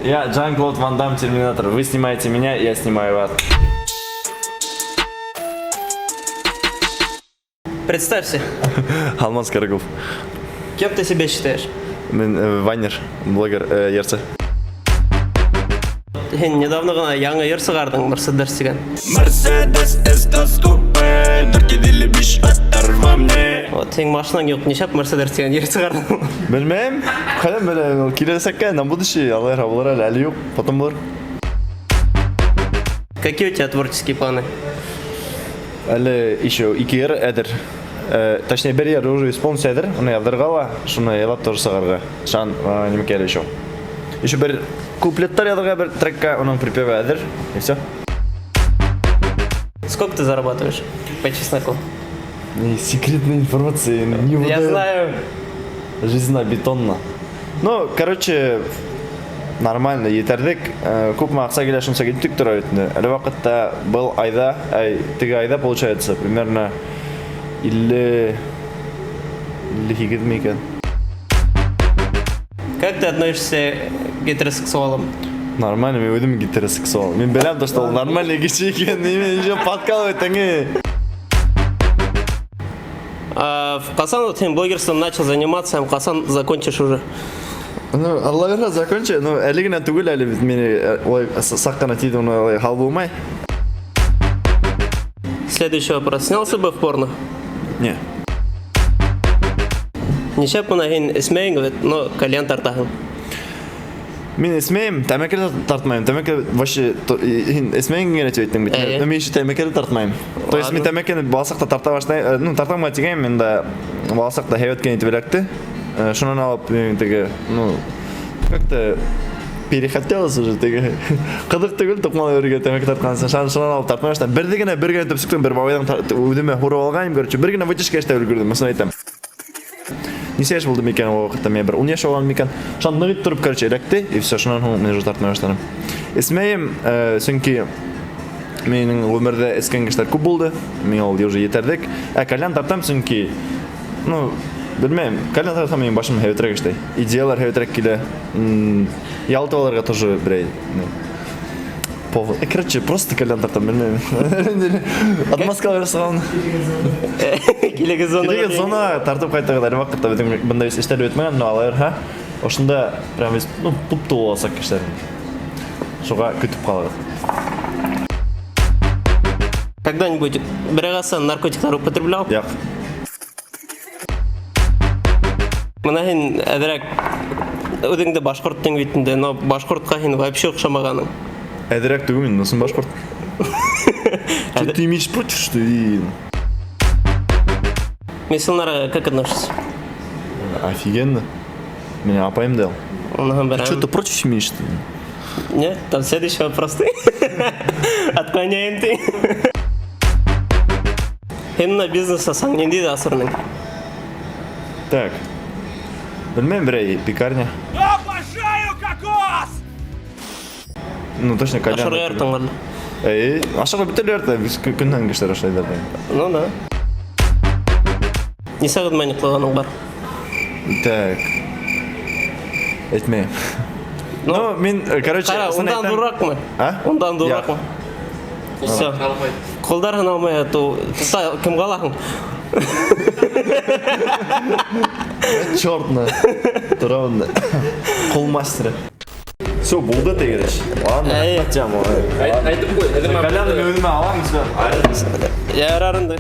Я Жан-Клод Ван Дамм, Терминатор. Вы снимаете меня, я снимаю вас. Представься, Алмаз Карагов. кем ты себя считаешь? Мен Вайнер, блогер, ерсі. Недавно ғана яңа ер шығардың Мерседес деген. Мерседес эстас купе, накидили биш оторва мне. Вот, сенің машинаң жоқ, нешап Мерседес деген ер шығардың? Білмейм, қайдан білем, келесекке, на будущее, Алла рабылар әлі жоқ, потом болар. Какие у тебя творческие планы? Әлі еще икер әдір. Точнее, бір ер уже исполнится әдір, оны явдырғала, шуны елап тоже сағарға. Шан, немеке әлі еще. Еще бір куплеттар ядырға бір трекка, оның припевы әдір, и все. Сколько ты зарабатываешь? По чесноку. Секретная информация, не Я выдаю. знаю. Жизненно бетонно. Ну, короче, нормально, етердік. Көп мақса келешін сәгеттік тұра өтінді. Әлі вақытта бұл айда, тігі айда, получается, примерно 50 мекен. Как ты относишься к гетеросексуалам? Нормально, мен өйдім гетеросексуал. Мен білем, что ол нормальный кеші екен, мен еще подкалывай тәңе. А в Касан ты блогерством начал заниматься, а в Касан закончишь уже? Ну, Алла верха закончи, но әлігінен түгіл әлі мені саққана тейді, оны хал болмай. Следующий вопрос. Снялся бы в порно? Не. Нешап мұна хен ісмейін, но кальян тартағын. Мен ісмейім, тәмекері тартмайым. Тәмекері вообще ісмейін гене төйттің бит. Но мен еще тәмекері тартмайым. То есть мен тәмекені балсақта тарта баштай, ну тартамай тегем, мен да балсақта хейвет кені тібілекті. Шунан алып мен теге, ну как-то перехотелось уже теге. Қыдық түгіл тоқмалы өрге тәмекі тартқансын. Шунан алып тартмай баштан. Бірдігіне төпсіктің бір бауайдан өдіме хұрып алғайым, көрчі. Біргіне вытяжка ішті үлгірдім, мұсын айтам. Несеш болды мекен о вақытта мен бір 10 яш оған мекен. Шан нығыт тұрып көрчі әректі, и все, шунан мен уже тартмай баштаным. Ісмейім, сүнки менің өмірді ескен кештер көп болды, мен ол уже етердік. Кальян тартам сүнки, ну, білмейм, кальян тартам мен башым хеветрек іштай. Идеялар хеветрек келе, ялтываларға тоже бірей. Повод. Короче, просто кальян тартам, білмейм. Отмазкалар саған. Келегі зона тартып қайтағыда әр вақытта бұнда іштер өтмеген, но алайыр, ха? Ошында прям тұп-тұл оласақ кештер. Шоға күтіп қалады. Когда-нибудь бірағасан наркотиктар употреблял? Яқ. Мұна хен әдірек өдіңді башқұрт тең бейтінде, но башқұртқа хен вообще ұқшамағаның. Әдірек түгімен, носын башқұрт. Что ты имеешь против, что ли? Меселнарға как относишься? Офигенно. Меня апаем дал. Ты что-то против имеешь, что ли? Нет, там следующий вопрос ты. Отклоняем ты. Хемна бизнеса саңнен дейді асырның. Так. Білмейм, бірей, пекарня. Обожаю кокос! Ну, точно, кальян. Ашырға әртің барлы. Ашырға бітілі әрті, күннен кештер ашайдарды. Ну да. Не сағыд мәне қылғаның бар? Так. Этмейм. Ну, мен, короче, Қара, ондан дұррақ ма? А? Ондан дұррақ ма? Все. Қолдарғын алмай, тұста кім қалақың? Чёртно. Туравында. Қол мастері. Все, болды тегереш. Ладно, айтып қой. Кальянды мен өніме алаңыз ба? Я рарынды.